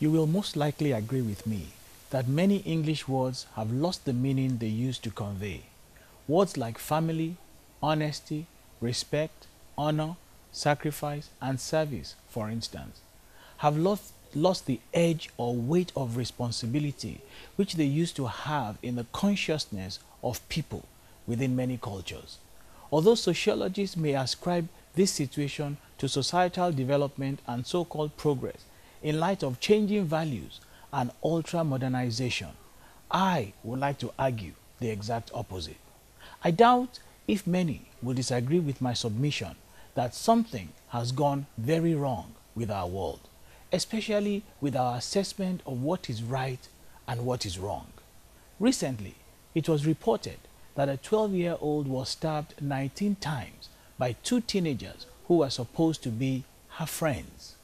You will most likely agree with me that many English words have lost the meaning they used to convey. Words like family, honesty, respect, honor, sacrifice, and service, for instance, have lost the edge or weight of responsibility which they used to have in the consciousness of people within many cultures. Although sociologists may ascribe this situation to societal development and so-called progress in light of changing values and ultra-modernization, I would like to argue the exact opposite. I doubt if many will disagree with my submission that something has gone very wrong with our world, especially with our assessment of what is right and what is wrong. Recently, it was reported that a 12-year-old was stabbed 19 times by two teenagers who were supposed to be her friends.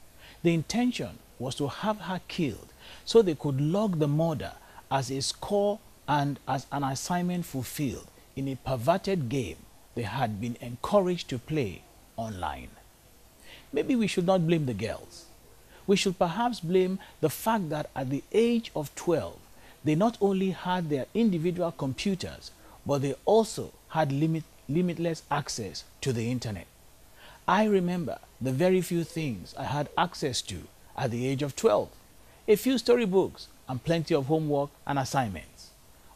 The intention was to have her killed so they could log the murder as a score and as an assignment fulfilled in a perverted game they had been encouraged to play online. Maybe we should not blame the girls. We should perhaps blame the fact that at the age of 12, they not only had their individual computers, but they also had limitless access to the internet. I remember the very few things I had access to at the age of 12. A few storybooks and plenty of homework and assignments.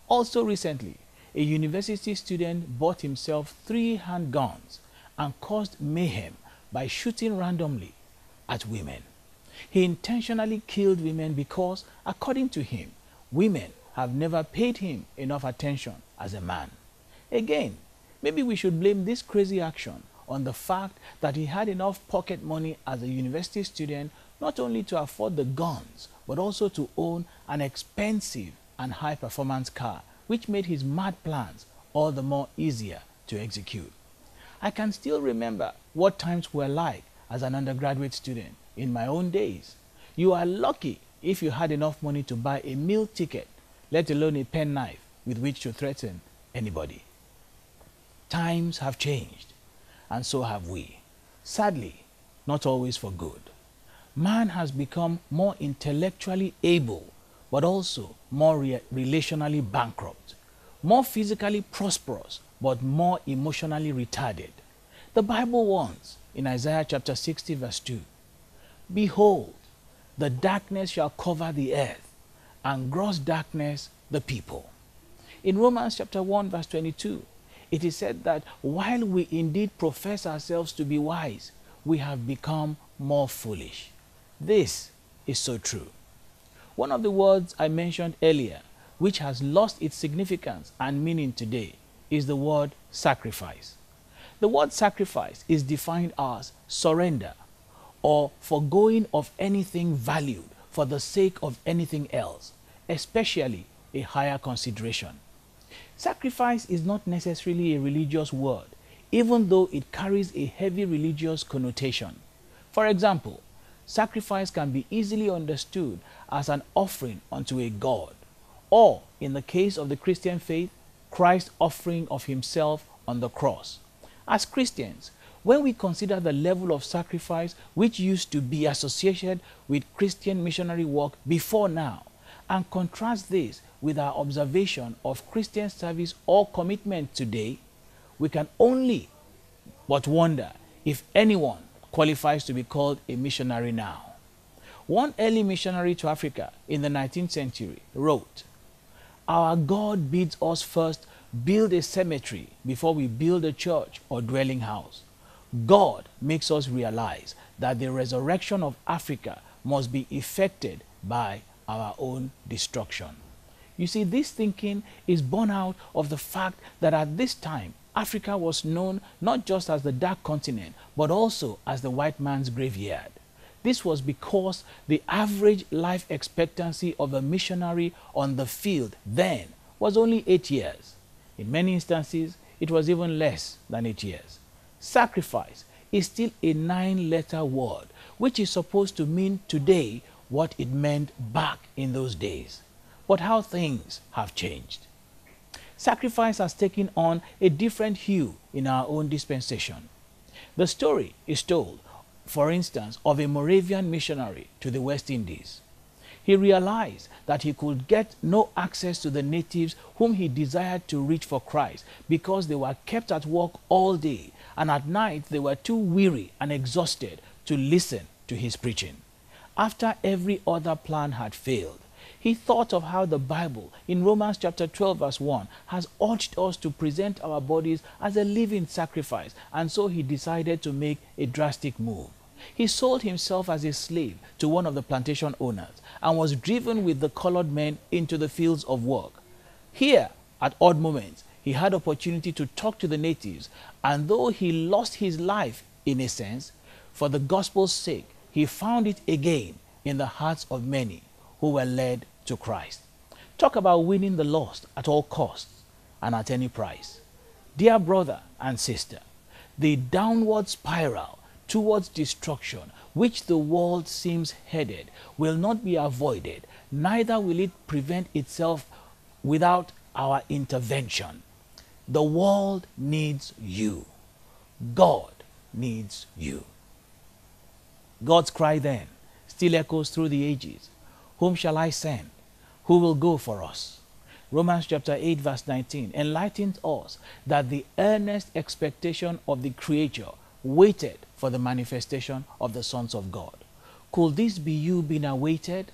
Also recently, a university student bought himself 3 handguns and caused mayhem by shooting randomly at women. He intentionally killed women because, according to him, women have never paid him enough attention as a man. Again, maybe we should blame this crazy action on the fact that he had enough pocket money as a university student not only to afford the guns, but also to own an expensive and high-performance car, which made his mad plans all the more easier to execute. I can still remember what times were like as an undergraduate student in my own days. You are lucky if you had enough money to buy a meal ticket, let alone a penknife with which to threaten anybody. Times have changed, and so have we. Sadly, not always for good. Man has become more intellectually able, but also more relationally bankrupt, more physically prosperous, but more emotionally retarded. The Bible warns in Isaiah chapter 60 verse 2, "Behold, the darkness shall cover the earth, and gross darkness the people." In Romans chapter 1 verse 22, it is said that while we indeed profess ourselves to be wise, we have become more foolish. This is so true. One of the words I mentioned earlier, which has lost its significance and meaning today, is the word sacrifice. The word sacrifice is defined as surrender or foregoing of anything valued for the sake of anything else, especially a higher consideration. Sacrifice is not necessarily a religious word, even though it carries a heavy religious connotation. For example, sacrifice can be easily understood as an offering unto a god, or in the case of the Christian faith, Christ's offering of himself on the cross. As Christians, when we consider the level of sacrifice which used to be associated with Christian missionary work before now, and contrast this with our observation of Christian service or commitment today, we can only but wonder if anyone qualifies to be called a missionary now. One early missionary to Africa in the 19th century wrote, "Our God bids us first build a cemetery before we build a church or dwelling house. God makes us realize that the resurrection of Africa must be effected by our own destruction." You see, this thinking is born out of the fact that at this time, Africa was known not just as the Dark Continent, but also as the white man's graveyard. This was because the average life expectancy of a missionary on the field then was only 8 years. In many instances, it was even less than 8 years. Sacrifice is still a 9-letter word, which is supposed to mean today what it meant back in those days. But how things have changed. Sacrifice has taken on a different hue in our own dispensation. The story is told, for instance, of a Moravian missionary to the West Indies. He realized that he could get no access to the natives whom he desired to reach for Christ because they were kept at work all day, and at night they were too weary and exhausted to listen to his preaching. After every other plan had failed, he thought of how the Bible in Romans chapter 12 verse 1 has urged us to present our bodies as a living sacrifice, and so he decided to make a drastic move. He sold himself as a slave to one of the plantation owners and was driven with the colored men into the fields of work. Here, at odd moments, he had opportunity to talk to the natives, and though he lost his life in a sense, for the gospel's sake, he found it again in the hearts of many who were led to Christ. Talk about winning the lost at all costs and at any price. Dear brother and sister, the downward spiral towards destruction which the world seems headed will not be avoided, neither will it prevent itself without our intervention. The world needs you. God needs you. God's cry then still echoes through the ages. Whom shall I send? Who will go for us? Romans chapter 8 verse 19 enlightens us that the earnest expectation of the Creator waited for the manifestation of the sons of God. Could this be you being awaited?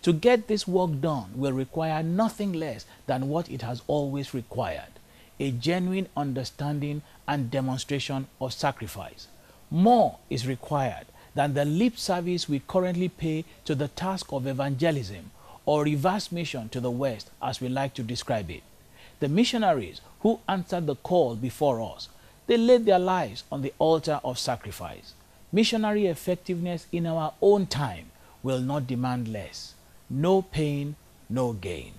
To get this work done will require nothing less than what it has always required: a genuine understanding and demonstration of sacrifice. More is required than the lip service we currently pay to the task of evangelism, or reverse mission to the West, as we like to describe it. The missionaries who answered the call before us, they laid their lives on the altar of sacrifice. Missionary effectiveness in our own time will not demand less. No pain, no gain.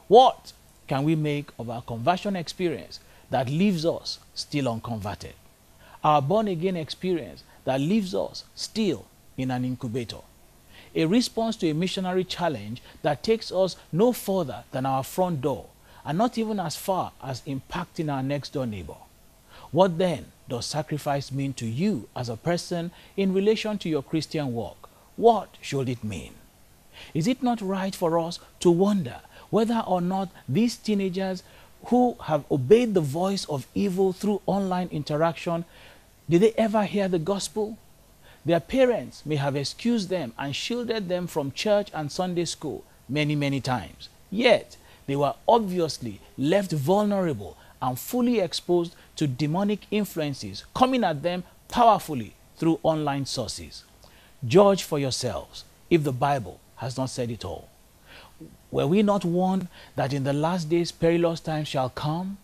What can we make of our conversion experience that leaves us still unconverted? Our born-again experience that leaves us still in an incubator? A response to a missionary challenge that takes us no further than our front door, and not even as far as impacting our next door neighbor? What then does sacrifice mean to you as a person in relation to your Christian walk? What should it mean? Is it not right for us to wonder whether or not these teenagers who have obeyed the voice of evil through online interaction, did they ever hear the gospel? Their parents may have excused them and shielded them from church and Sunday school many times. Yet, they were obviously left vulnerable and fully exposed to demonic influences coming at them powerfully through online sources. Judge for yourselves if the Bible has not said it all. Were we not warned that in the last days perilous times shall come?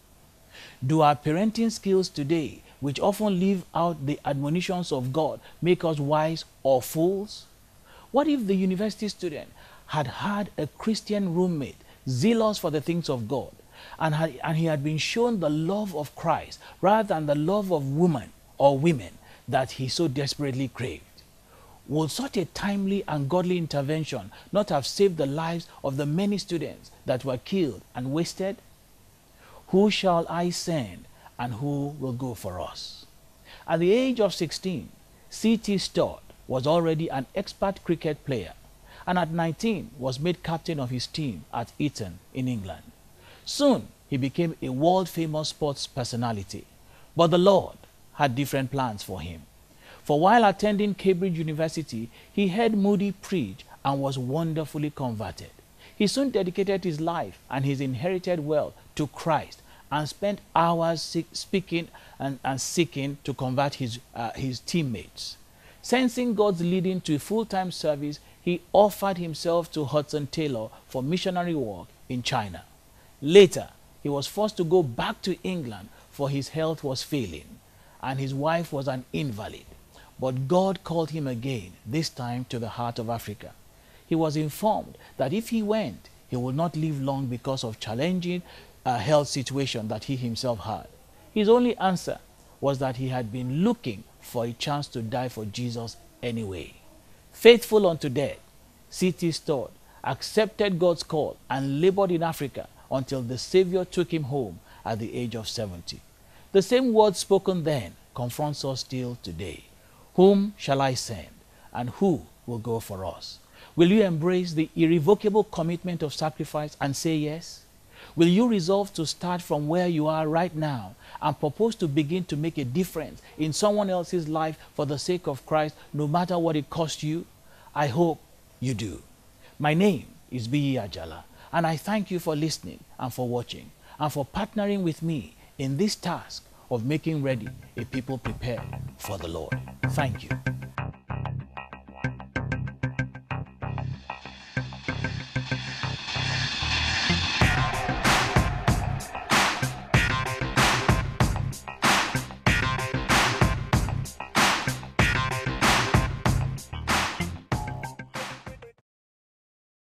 Do our parenting skills today, which often leave out the admonitions of God, make us wise or fools? What if the university student had had a Christian roommate zealous for the things of God, and he had been shown the love of Christ rather than the love of woman or women that he so desperately craved? Would such a timely and godly intervention not have saved the lives of the many students that were killed and wasted? Who shall I send, and who will go for us? At the age of 16, C.T. Studd was already an expert cricket player, and at 19 was made captain of his team at Eton in England. Soon he became a world-famous sports personality, but the Lord had different plans for him. For while attending Cambridge University, he heard Moody preach and was wonderfully converted. He soon dedicated his life and his inherited wealth to Christ and spent hours speaking and seeking to convert his teammates. Sensing God's leading to a full-time service, he offered himself to Hudson Taylor for missionary work in China. Later, he was forced to go back to England, for his health was failing and his wife was an invalid. But God called him again, this time to the heart of Africa. He was informed that if he went, he would not live long because of challenging health situation that he himself had. His only answer was that he had been looking for a chance to die for Jesus anyway. Faithful unto death, C.T. Studd accepted God's call and labored in Africa until the Savior took him home at the age of 70. The same word spoken then confronts us still today. Whom shall I send, and who will go for us? Will you embrace the irrevocable commitment of sacrifice and say yes? Will you resolve to start from where you are right now and propose to begin to make a difference in someone else's life for the sake of Christ, no matter what it costs you? I hope you do. My name is Biyi Ajala, and I thank you for listening and for watching and for partnering with me in this task of making ready a people prepared for the Lord. Thank you.